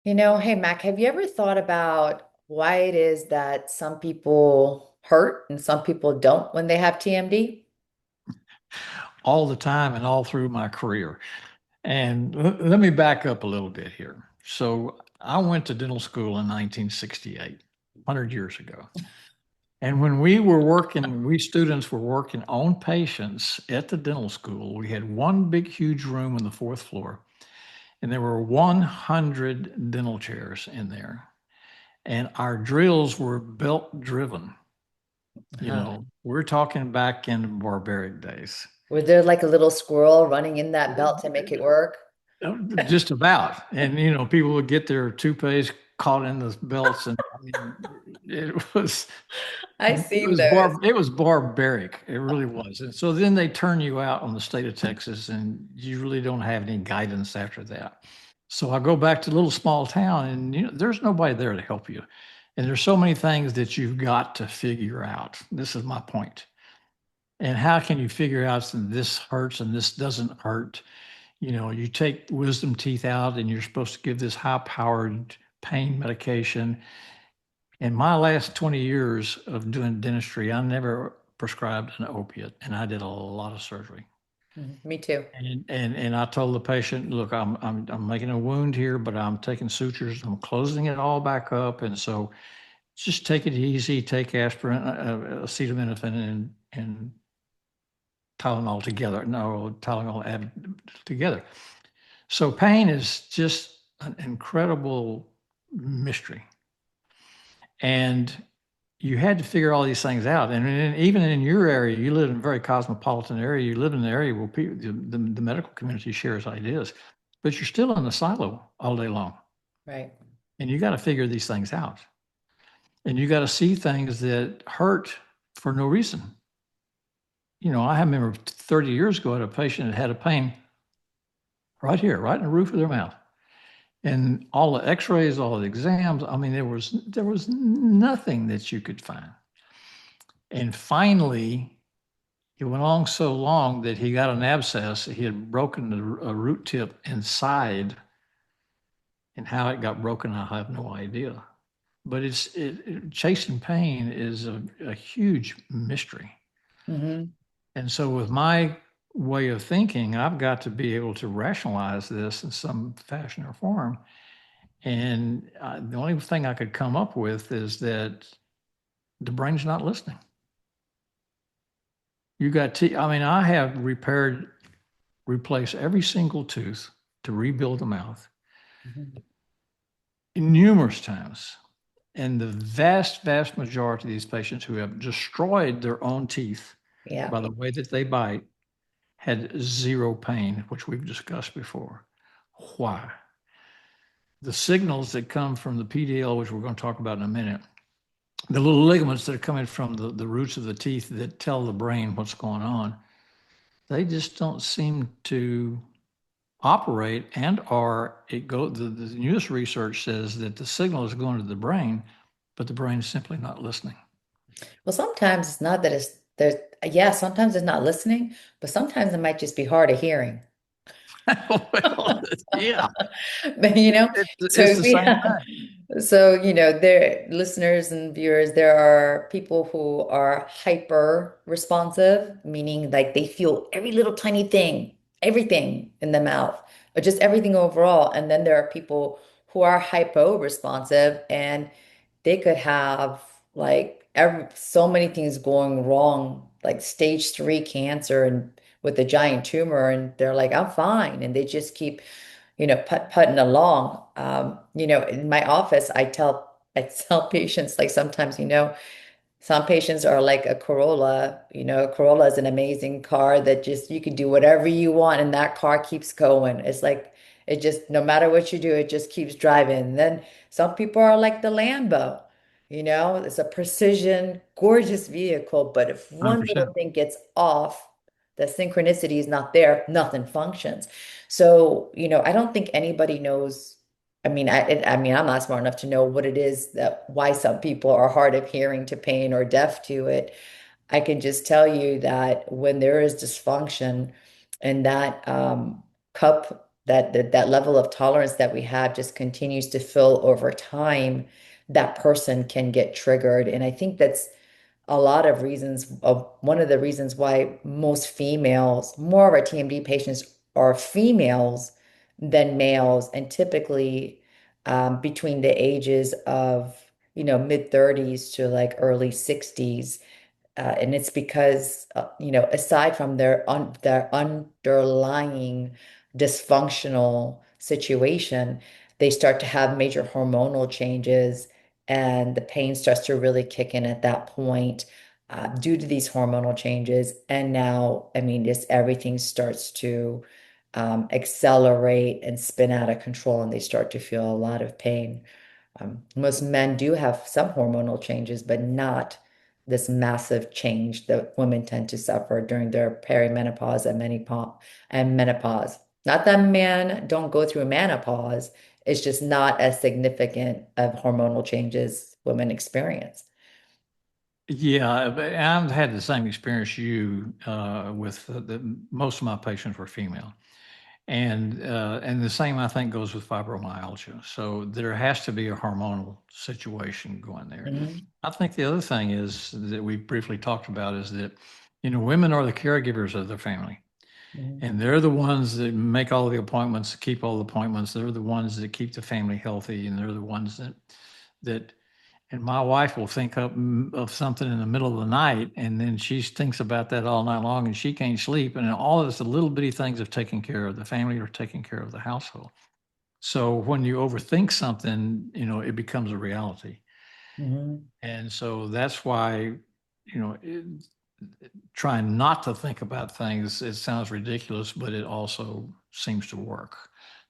Hey, Mac, have you ever thought about why it is that some people hurt and some people don't when they have TMD? All the time and all through my career. And let me back up a little bit here. So I went to dental school in 1968, 100 years ago. And when we were working, we students were working on patients at the dental school. We had one big, huge room on the fourth floor, and there were 100 dental chairs in there. And our drills were belt driven. Huh. We're talking back in barbaric days. Was there like a little squirrel running in that belt to make it work? Just about. And people would get their toupees caught in the belts, and I mean, it was I've seen those. it was barbaric. It really was. And so then they turn you out on the state of Texas, and you really don't have any guidance after that. So I go back to a little small town, and there's nobody there to help you. And there's so many things that you've got to figure out. This is my point. And how can you figure out that this hurts and this doesn't hurt? You take wisdom teeth out and you're supposed to give this high powered pain medication. In my last 20 years of doing dentistry, I never prescribed an opiate and I did a lot of surgery. Mhm, me too. And I told the patient, look, I'm making a wound here, but I'm taking sutures, I'm closing it all back up. And so just take it easy, take aspirin, acetaminophen and Tylenol together. No, Tylenol added together. So pain is just an incredible mystery. And you had to figure all these things out. And even in your area, you live in a very cosmopolitan area. You live in an area where people, the medical community shares ideas, but you're still in a silo all day long. Right. And you got to figure these things out. And you got to see things that hurt for no reason. I remember 30 years ago, I had a patient that had a pain right here, right in the roof of their mouth. And all the x-rays, all the exams, I mean, there was nothing that you could find. And finally, it went on so long that he got an abscess. He had broken a root tip inside, and how it got broken, I have no idea. But chasing pain is a huge mystery. Hmm. And so with my way of thinking, I've got to be able to rationalize this in some fashion or form. And the only thing I could come up with is that the brain's not listening. I mean, I have replaced every single tooth to rebuild the mouth Hmm. numerous times. And the vast, vast majority of these patients who have destroyed their own teeth Yeah. by the way that they bite had zero pain, which we've discussed before. Why? The signals that come from the PDL, which we're going to talk about in a minute, the little ligaments that are coming from the roots of the teeth that tell the brain what's going on, they just don't seem to operate, and or the newest research says that the signal is going to the brain, but the brain is simply not listening. Well, sometimes it's not that it's there. Yeah, sometimes it's not listening, but sometimes it might just be hard of hearing. Well, yeah, But it's so the same yeah. thing. So, there listeners and viewers, there are people who are hyper responsive, meaning like they feel every little tiny thing, everything in the mouth, or just everything overall. And then there are people who are hypo responsive and they could have like so many things going wrong, like stage 3 cancer and with a giant tumor, and they're like, I'm fine. And they just keep putting along. In my office, I tell patients like sometimes, some patients are like a Corolla. A Corolla is an amazing car that just you can do whatever you want and that car keeps going. It's like it just no matter what you do, it just keeps driving. And then some people are like the Lambo. It's a precision, gorgeous vehicle, but if one little 100%. thing gets off, the synchronicity is not there, nothing functions. So, I don't think anybody knows. I mean, I'm not smart enough to know what it is that why some people are hard of hearing to pain or deaf to it. I can just tell you that when there is dysfunction in that cup that level of tolerance that we have just continues to fill over time, that person can get triggered. And I think that's a lot of reasons of one of the reasons why most females, more of our TMD patients are females than males, and typically between the ages of, mid 30s to like early 60s. And it's because, aside from their underlying dysfunctional situation, they start to have major hormonal changes, and the pain starts to really kick in at that point due to these hormonal changes. And now, I mean, just everything starts to accelerate and spin out of control, and they start to feel a lot of pain. Most men do have some hormonal changes, but not this massive change that women tend to suffer during their perimenopause and menopause. Not that men don't go through menopause, it's just not as significant of hormonal changes women experience. Yeah, but I've had the same experience you with most of my patients were female. And the same, I think, goes with fibromyalgia. So there has to be a hormonal situation going there. Mhm, I think the other thing is that we briefly talked about is that, women are the caregivers of their family. mhm, And they're the ones that make all the appointments, keep all the appointments. They're the ones that keep the family healthy, and they're the ones that and my wife will think up of something in the middle of the night, and then she thinks about that all night long, and she can't sleep. And all of this, the little bitty things of taking care of the family or taking care of the household. So when you overthink something, it becomes a reality. mhm. And so that's why, trying not to think about things, it sounds ridiculous, but it also seems to work.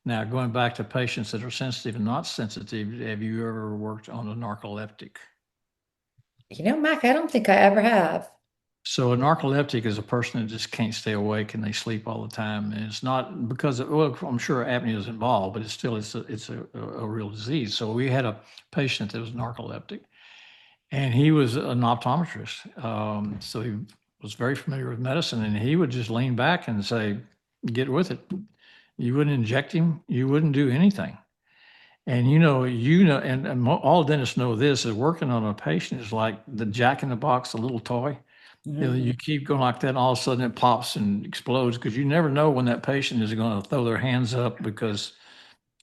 Now, going back to patients that are sensitive and not sensitive, have you ever worked on a narcoleptic? Mac, I don't think I ever have. So a narcoleptic is a person that just can't stay awake and they sleep all the time. And it's not because well, I'm sure apnea is involved, but it's a real disease. So we had a patient that was narcoleptic, and he was an optometrist. So he was very familiar with medicine, and he would just lean back and say, "Get with it." You wouldn't inject him. You wouldn't do anything. And and all dentists know this is working on a patient is like the Jack in the Box, the little toy. You Mhm. keep going like that, and all of a sudden it pops and explodes because you never know when that patient is going to throw their hands up because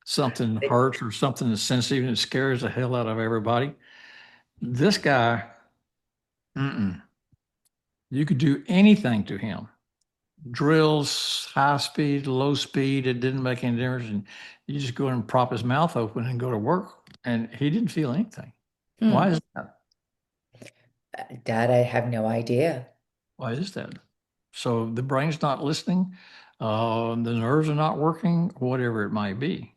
something hurts or something is sensitive and it scares the hell out of everybody. This guy, mm-mm. You could do anything to him. Drills, high speed, low speed, it didn't make any difference. And you just go and prop his mouth open and go to work, and he didn't feel anything. Why Hmm. is that? That I have no idea. Why is that? So the brain's not listening, the nerves are not working, whatever it might be.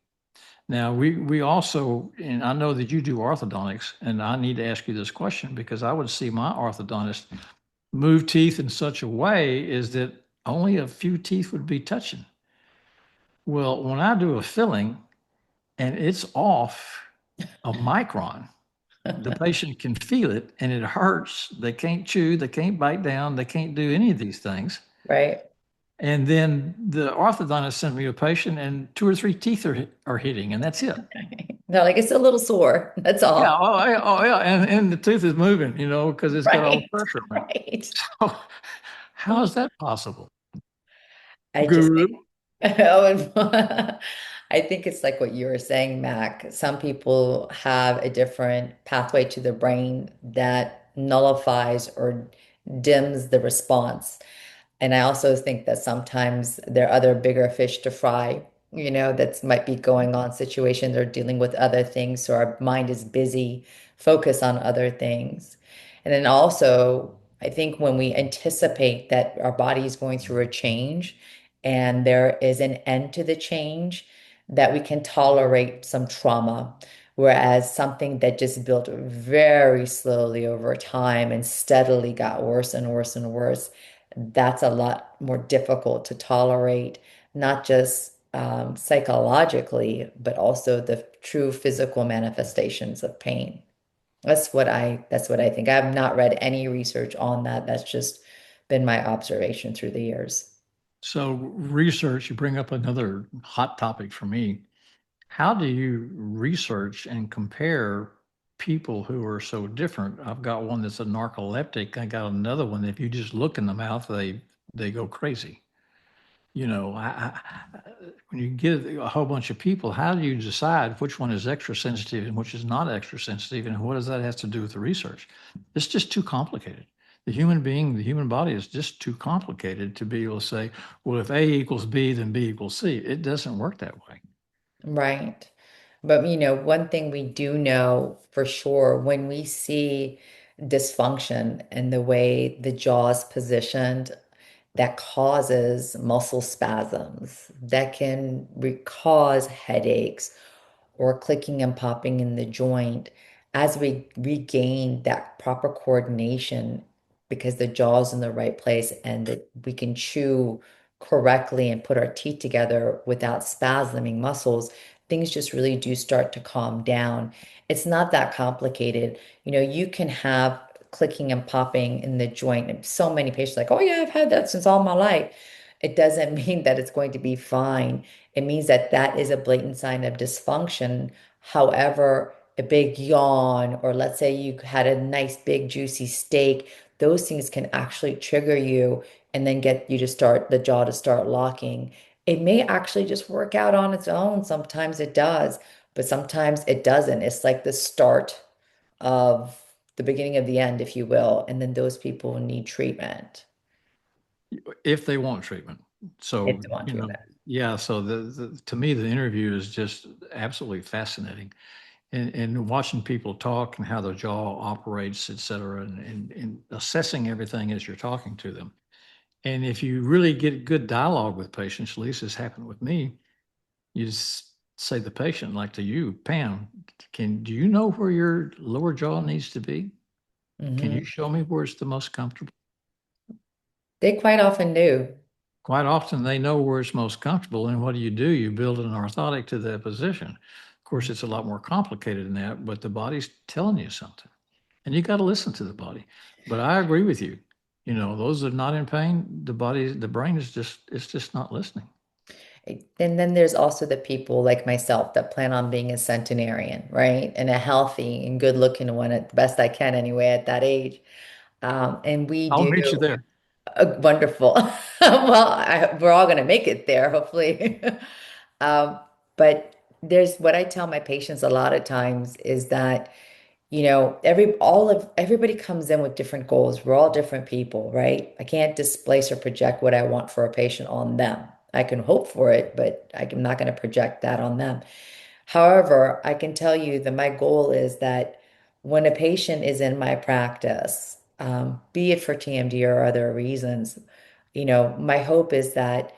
Now we also, and I know that you do orthodontics, and I need to ask you this question because I would see my orthodontist move teeth in such a way is that only a few teeth would be touching. Well, when I do a filling and it's off a micron, the patient can feel it and it hurts. They can't chew, they can't bite down, they can't do any of these things. Right? And then the orthodontist sent me a patient, and two or three teeth are hitting, and that's it. No, like it's a little sore. That's Yeah, all. yeah, and the tooth is moving, because it's got all the Right. pressure on it. Right. So, how is that possible, I just Guru? think, oh, I think it's like what you were saying, Mac. Some people have a different pathway to the brain that nullifies or dims the response. And I also think that sometimes there are other bigger fish to fry, that might be going on situations or dealing with other things. So our mind is busy, focus on other things. And then also, I think when we anticipate that our body is going through a change and there is an end to the change, that we can tolerate some trauma. Whereas something that just built very slowly over time and steadily got worse and worse and worse, that's a lot more difficult to tolerate, not just psychologically, but also the true physical manifestations of pain. That's what I think. I have not read any research on that. That's just been my observation through the years. So research, you bring up another hot topic for me. How do you research and compare people who are so different? I've got one that's a narcoleptic. I got another one. If you just look in the mouth, they go crazy. When you get a whole bunch of people, how do you decide which one is extra sensitive and which is not extra sensitive? And what does that have to do with the research? It's just too complicated. The human being, the human body is just too complicated to be able to say, well, if A equals B, then B equals C. It doesn't work that way. Right. But one thing we do know for sure when we see dysfunction in the way the jaw is positioned, that causes muscle spasms, that can cause headaches or clicking and popping in the joint as we regain that proper coordination because the jaw's in the right place and that we can chew correctly and put our teeth together without spasming muscles, things just really do start to calm down. It's not that complicated. You can have clicking and popping in the joint. And so many patients are like, oh yeah, I've had that since all my life. It doesn't mean that it's going to be fine. It means that that is a blatant sign of dysfunction. However, a big yawn, or let's say you had a nice big juicy steak, those things can actually trigger you and then get you to start the jaw to start locking. It may actually just work out on its own. Sometimes it does, but sometimes it doesn't. It's like the start of the beginning of the end, if you will. And then those people need treatment If they want treatment. if So, they want treatment. yeah, so to me, the interview is just absolutely fascinating. And watching people talk and how their jaw operates, et cetera, and assessing everything as you're talking to them. And if you really get good dialogue with patients, at least this happened with me, you just say to the patient, like to you, Pam, do you know where your lower jaw needs to be? Can Hmm. you show me where it's the most comfortable? They quite often do. Quite often they know where it's most comfortable. And what do? You build an orthotic to that position. Of course, it's a lot more complicated than that, but the body's telling you something. And you got to listen to the body. But I agree with you. Those that are not in pain, the brain it's just not listening. And then there's also the people like myself that plan on being a centenarian, right? And a healthy and good looking one at the best I can anyway at that age. And we I'll do meet you there. wonderful. Well, we're all going to make it there, hopefully. Um, but there's what I tell my patients a lot of times is that everybody comes in with different goals. We're all different people, right? I can't displace or project what I want for a patient on them. I can hope for it, but I'm not going to project that on them. However, I can tell you that my goal is that when a patient is in my practice, be it for TMD or other reasons, my hope is that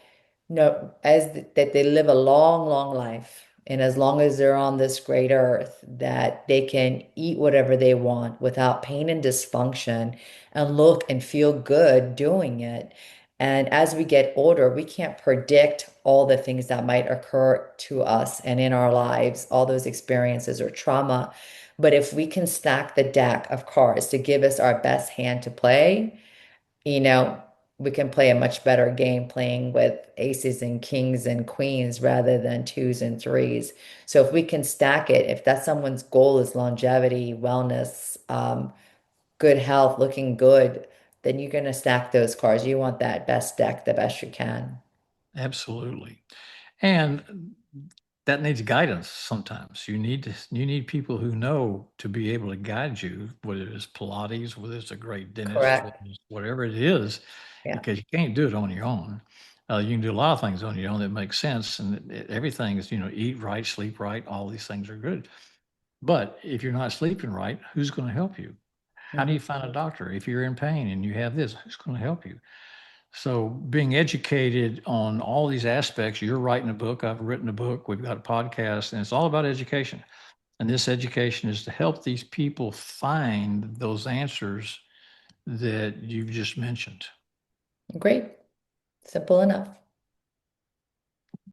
that they live a long, long life. And as long as they're on this great earth, that they can eat whatever they want without pain and dysfunction and look and feel good doing it. And as we get older, we can't predict all the things that might occur to us and in our lives, all those experiences or trauma. But if we can stack the deck of cards to give us our best hand to play, you know, we can play a much better game playing with aces and kings and queens rather than twos and threes. So if we can stack it, if that's someone's goal is longevity, wellness, good health, looking good, then you're going to stack those cards. You want that best deck the best you can. Absolutely. And that needs guidance sometimes. You need people who know to be able to guide you, whether it's Pilates, whether it's a great dentist, Correct. whatever it is, Yeah. because you can't do it on your own. You can do a lot of things on your own that make sense, and everything is, eat right, sleep right, all these things are good. But if you're not sleeping right, who's going to help you? How do Mhm. you find a doctor? If you're in pain and you have this, who's going to help you? So being educated on all these aspects, you're writing a book, I've written a book, we've got a podcast, and it's all about education. And this education is to help these people find those answers that you've just mentioned. Great. Simple enough.